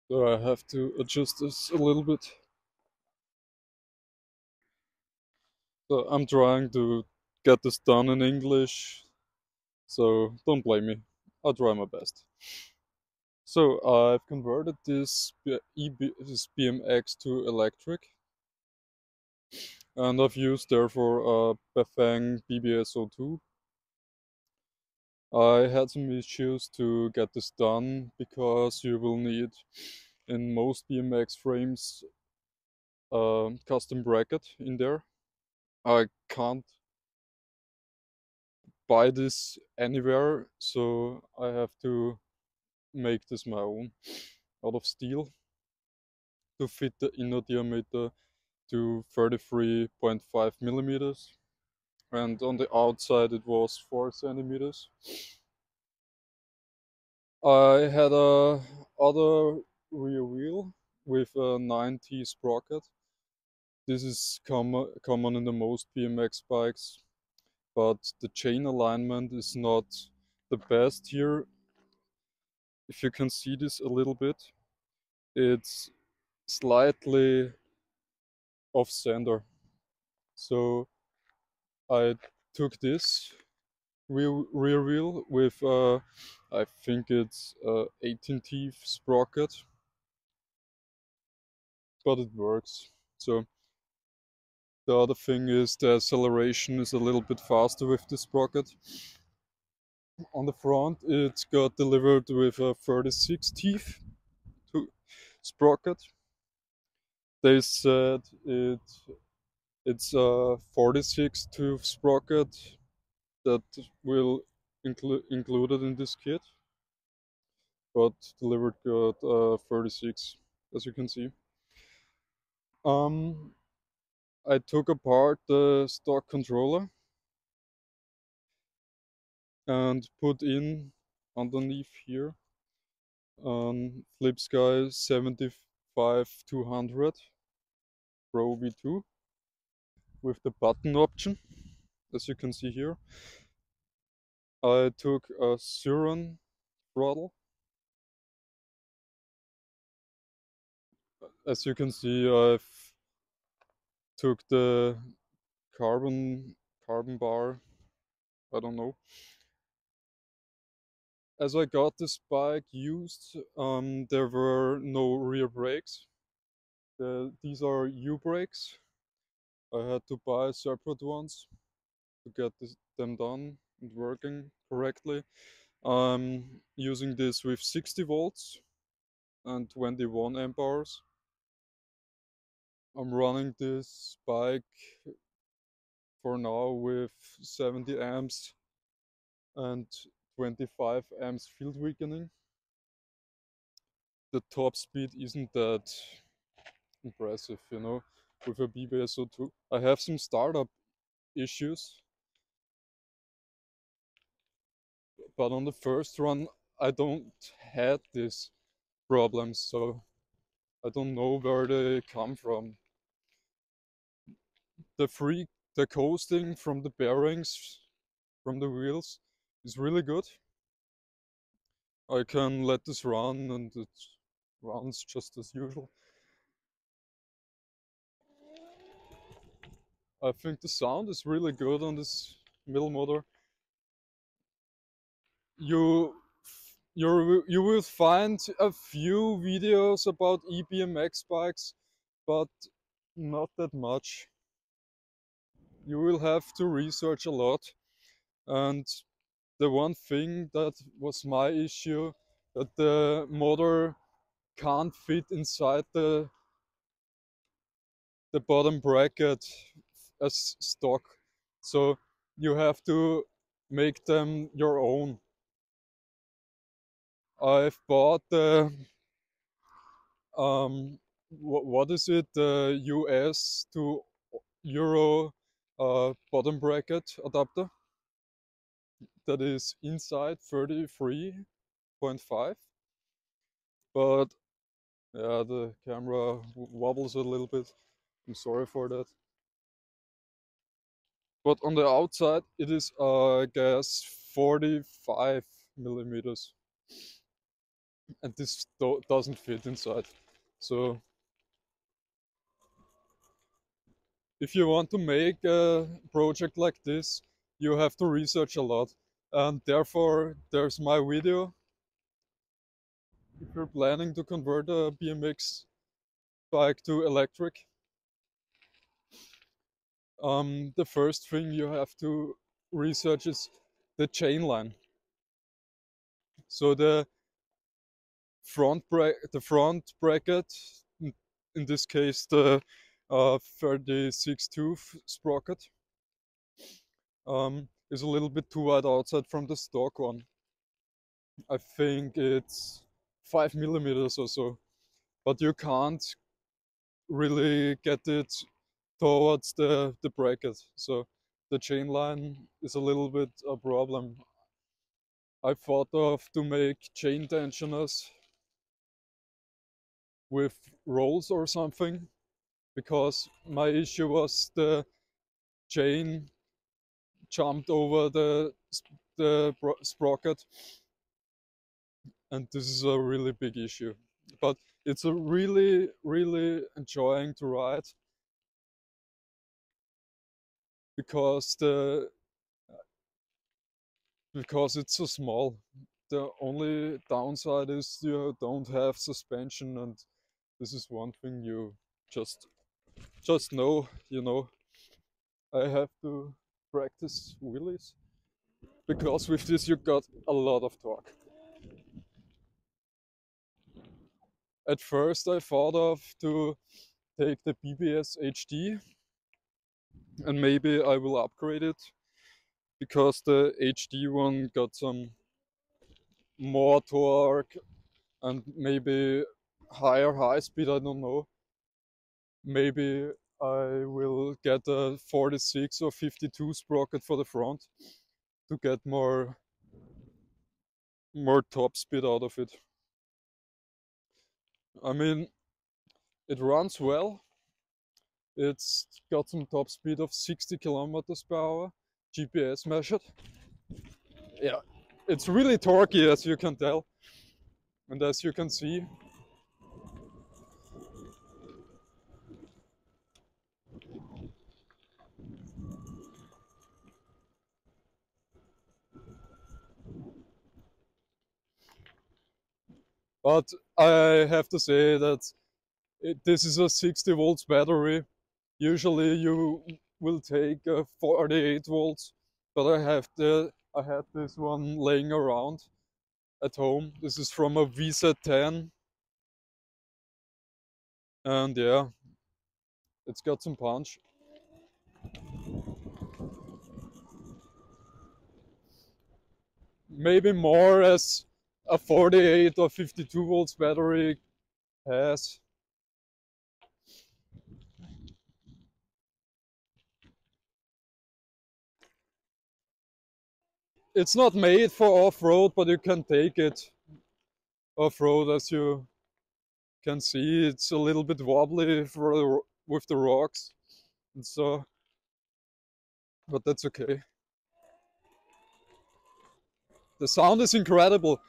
So I have to adjust this a little bit. So I'm trying to get this done in English, so don't blame me. I'll try my best. So I've converted this BMX to electric, and I've used therefore a Bafang BBS02. I had some issues to get this done because you will need in most BMX frames a custom bracket in there. I can't buy this anywhere, so I have to make this my own out of steel to fit the inner diameter to 33.5 millimeters, and on the outside it was 4 centimeters. I had a other rear wheel with a 9T sprocket. This is common in the most BMX bikes, but the chain alignment is not the best here. If you can see this a little bit, it's slightly off center. So I took this rear wheel with I think it's 18 teeth sprocket, but it works. So the other thing is the acceleration is a little bit faster with the sprocket. On the front it got delivered with a 36 teeth sprocket. They said it's a 46 tooth sprocket that will included in this kit, but delivered got 36, as you can see. I took apart the stock controller and put in underneath here Flipsky 75200 Pro V2 with the button option, as you can see here. I took a Suron throttle. As you can see, I've took the carbon bar, I don't know. As I got this bike used, there were no rear brakes. These are U-brakes. I had to buy separate ones to get them done and working correctly. I'm using this with 60 volts and 21 amp hours. I'm running this bike for now with 70 amps and 25 amps field weakening. The top speed isn't that impressive, you know, with a BBS02. I have some startup issues, but on the first run I don't had these problems, so I don't know where they come from. The coasting from the bearings from the wheels is really good. I can let this run and it runs just as usual. I think the sound is really good on this middle motor. You you will find a few videos about E-BMX bikes, but not that much. You will have to research a lot, and the one thing that was my issue, that the motor can't fit inside the bottom bracket as stock, so you have to make them your own. I've bought the what is it, the US to Euro bottom bracket adapter that is inside 33.5, but yeah, the camera wobbles a little bit. I'm sorry for that. But on the outside it is I guess 45 millimeters. and this doesn't fit inside. So if you want to make a project like this, you have to research a lot. And therefore, there's my video. If you're planning to convert a BMX bike to electric, the first thing you have to research is the chain line. So the front bracket, in this case the 36 tooth sprocket, is a little bit too wide outside from the stock one. I think it's 5 millimeters or so, but you can't really get it towards the bracket. So the chain line is a little bit a problem. I thought of to make chain tensioners with rolls or something, because my issue was the chain jumped over the sprocket, and this is a really big issue. But it's a really enjoying to ride, because it's so small. The only downside is you don't have suspension, and this is one thing you just know, I have to practice wheelies, because with this you got a lot of torque. At first I thought of to take the BBS HD, and maybe I will upgrade it, because the HD one got some more torque and maybe higher high speed, I don't know. Maybe I will get a 46 or 52 sprocket for the front to get more top speed out of it. I mean, it runs well. It's got some top speed of 60 kilometers per hour, GPS measured. Yeah, it's really torquey, as you can tell, and as you can see. But I have to say that this is a 60 volts battery. Usually you will take 48 volts, but I had this one laying around at home. This is from a VZ10, and yeah, it's got some punch. Maybe more as a 48 or 52 volts battery has. It's not made for off-road, but you can take it off-road. As you can see, it's a little bit wobbly with the rocks, and so, but that's okay. The sound is incredible.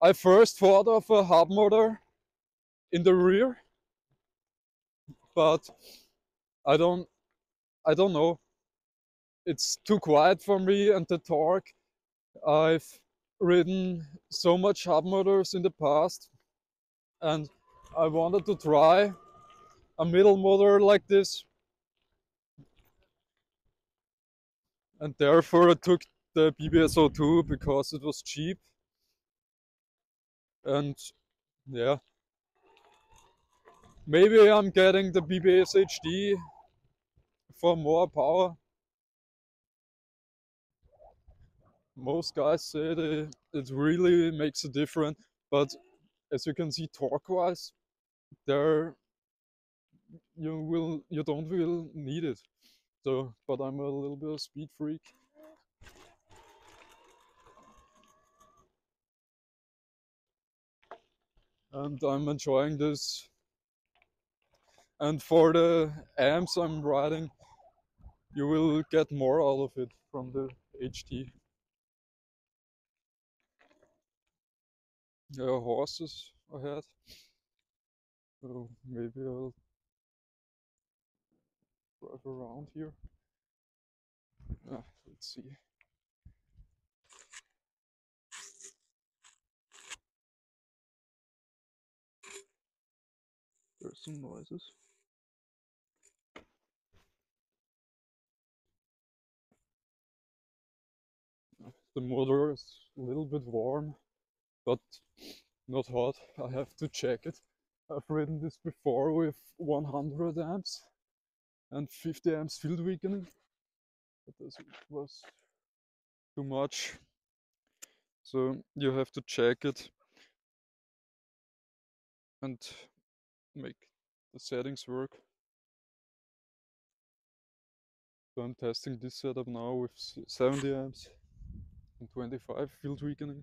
I first thought of a hub motor in the rear, but I don't know. It's too quiet for me, and the torque. I've ridden so much hub motors in the past, and I wanted to try a middle motor like this, and therefore I took the BBS02 because it was cheap. And yeah, maybe I'm getting the BBS HD for more power. Most guys say it really makes a difference, but as you can see, torque-wise, there you don't will need it. So, but I'm a little bit of a speed freak. And I'm enjoying this. And for the amps I'm riding, you will get more out of it from the HD. horses ahead. So maybe I'll drive around here. Let's see. There's some noises. The motor is a little bit warm, but not hot. I have to check it. I've ridden this before with 100 amps and 50 amps field weakening, but this was too much. So you have to check it and make the settings work. So I'm testing this setup now with 70 amps and 25 field weakening.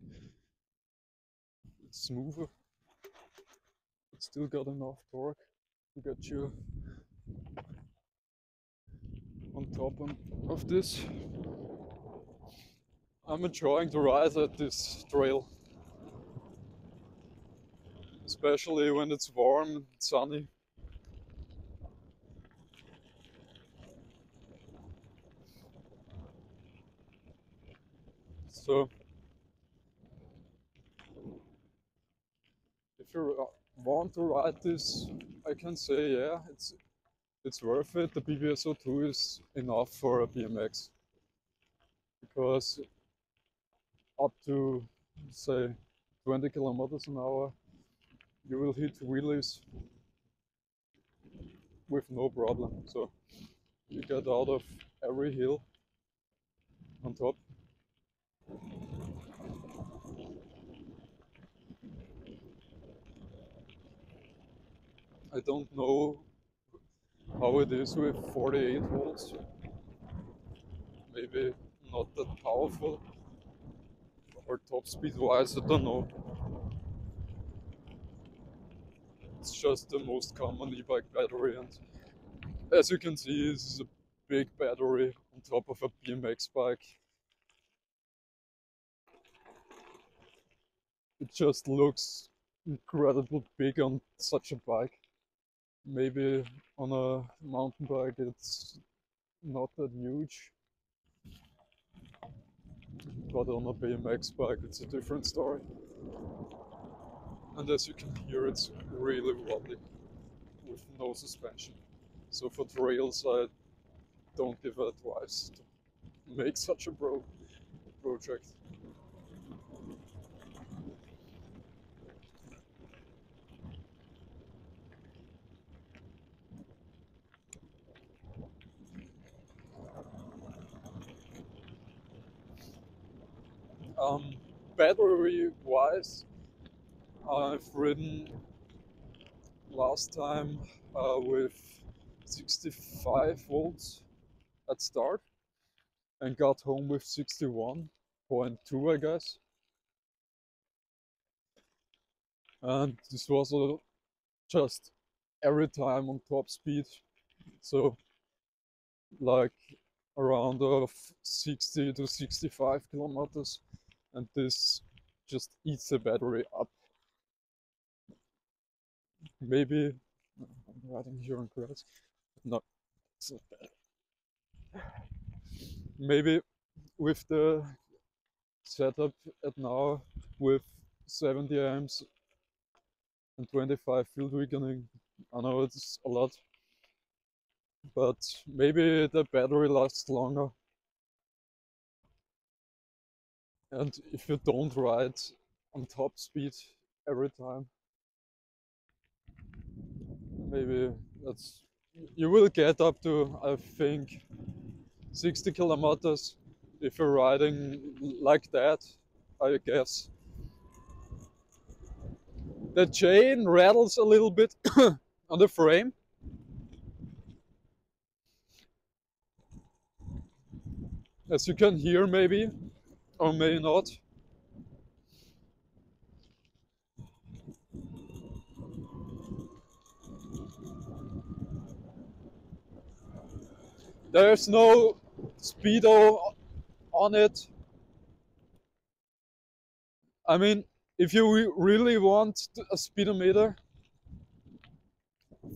It's smoother. It's still got enough torque to get you on top of this. I'm enjoying the ride at this trail, especially when it's warm and sunny. So if you want to ride this, I can say yeah, it's worth it. The BBS02 is enough for a BMX because up to say 20 kilometers an hour you will hit wheelies with no problem. So you get out of every hill on top. I don't know how it is with 48 volts. Maybe not that powerful, or top speed wise, I don't know. It's just the most common e-bike battery, and as you can see, this is a big battery on top of a BMX bike. It just looks incredibly big on such a bike. Maybe on a mountain bike it's not that huge, but on a BMX bike it's a different story. And as you can hear, it's really wobbly with no suspension. So for trails I don't give advice to make such a project. Battery wise, I've ridden last time with 65 volts at start and got home with 61.2, I guess. And this was just every time on top speed. So like around 60 to 65 kilometers, and this just eats the battery up. Maybe I'm riding here on grass. No, it's not bad. Maybe with the setup at now with 70 amps and 25 field weakening, I know it's a lot, but maybe the battery lasts longer. And if you don't ride on top speed every time, maybe you will get up to, I think, 60 kilometers if you're riding like that, I guess. The chain rattles a little bit on the frame. As you can hear maybe, or maybe not. There's no speedo on it. I mean, if you really want a speedometer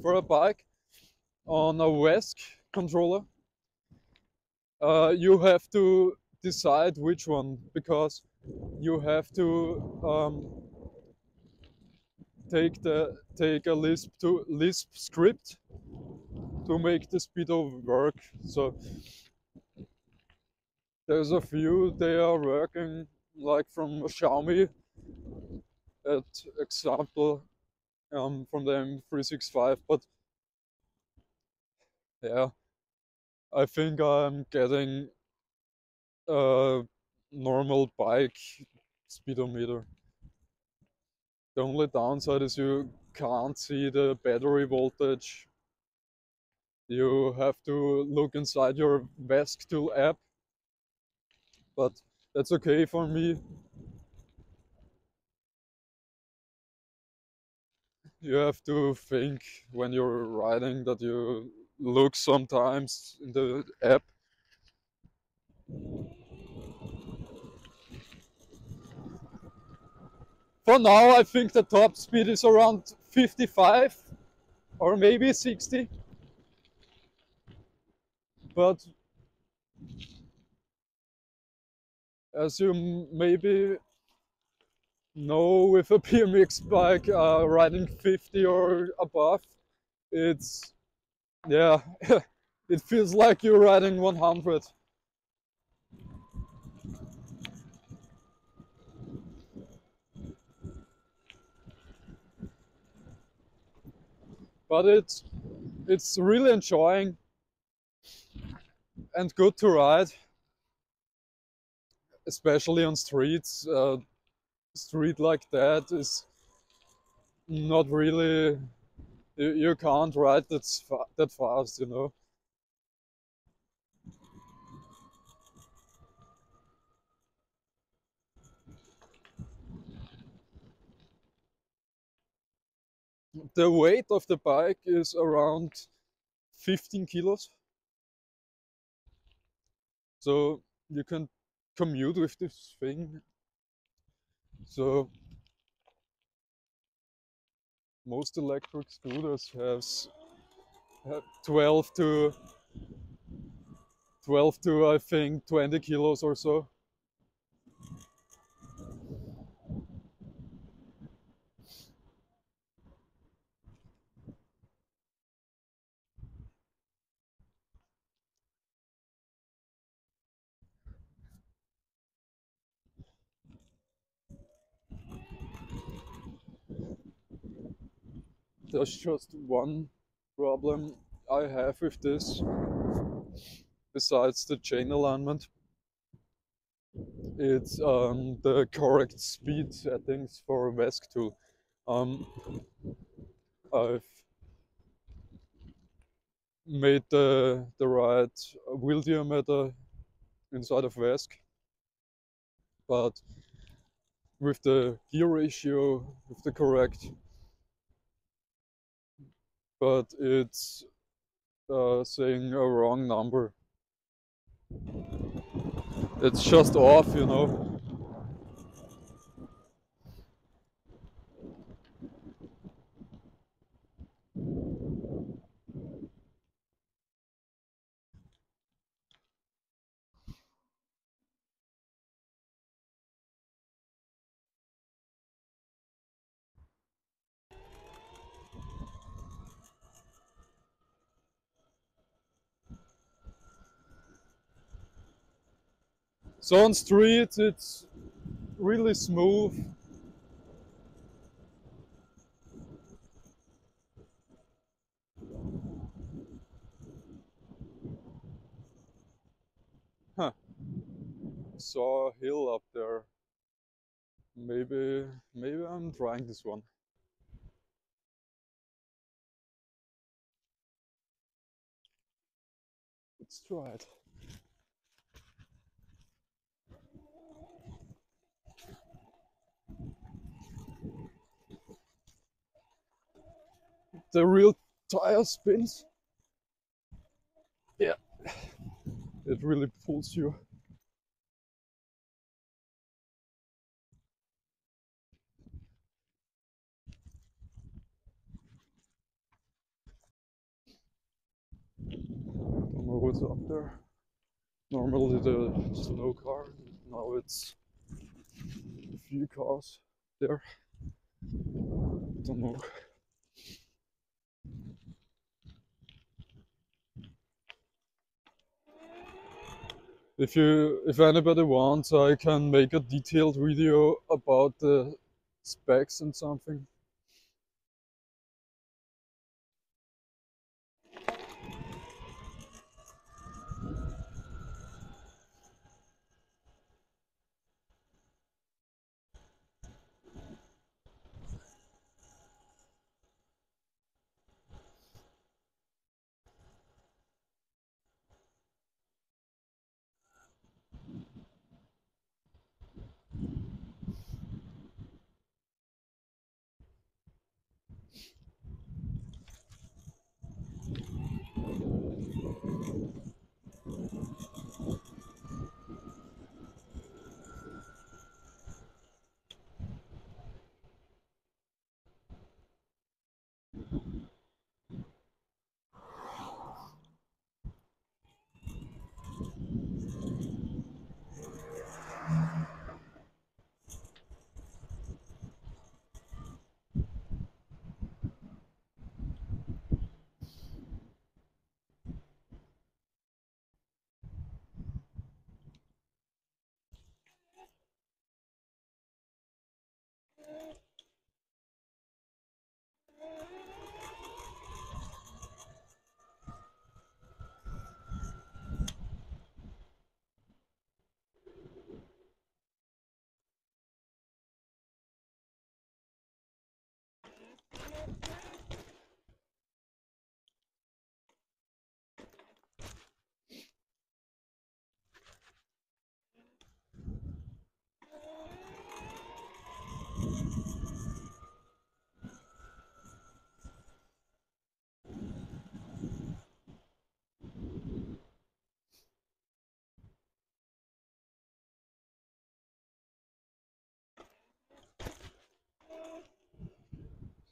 for a bike on a WESC controller, you have to decide which one, because you have to take a Lisp script to make the speedo work. So there's a few they are working, like from Xiaomi, at example, from the M365. But yeah, I think I'm getting a normal bike speedometer. The only downside is you can't see the battery voltage. You have to look inside your WESC tool app, but that's okay for me. You have to think when you're riding that you look sometimes in the app. For now, I think the top speed is around 55 or maybe 60. But as you maybe know, with a BMX bike, riding 50 or above, it's, yeah, it feels like you're riding 100. But it's really enjoying and good to ride, especially on streets. Street like that is not really, you can't ride that fast, you know. The weight of the bike is around 15 kilos, so you can commute with this thing. So most electric scooters have 12 to I think 20 kilos or so. There's just one problem I have with this, besides the chain alignment. It's the correct speed settings for WESC tool. I've made the right wheel diameter inside of WESC, but with the gear ratio, with the correct, but it's saying a wrong number. It's just off, you know. So on street, it's really smooth. Huh. Saw a hill up there. Maybe I'm trying this one. Let's try it. The real tire spins. Yeah, it really pulls you. it's up there. Normally the slow car, now it's a few cars there. Don't know. If anybody wants, I can make a detailed video about the specs and something.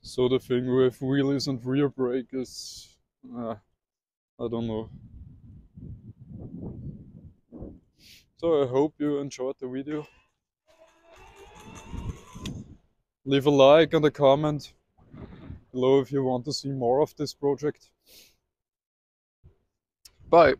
So the thing with wheelies and rear brake is, I don't know. So I hope you enjoyed the video. Leave a like and a comment below if you want to see more of this project. Bye!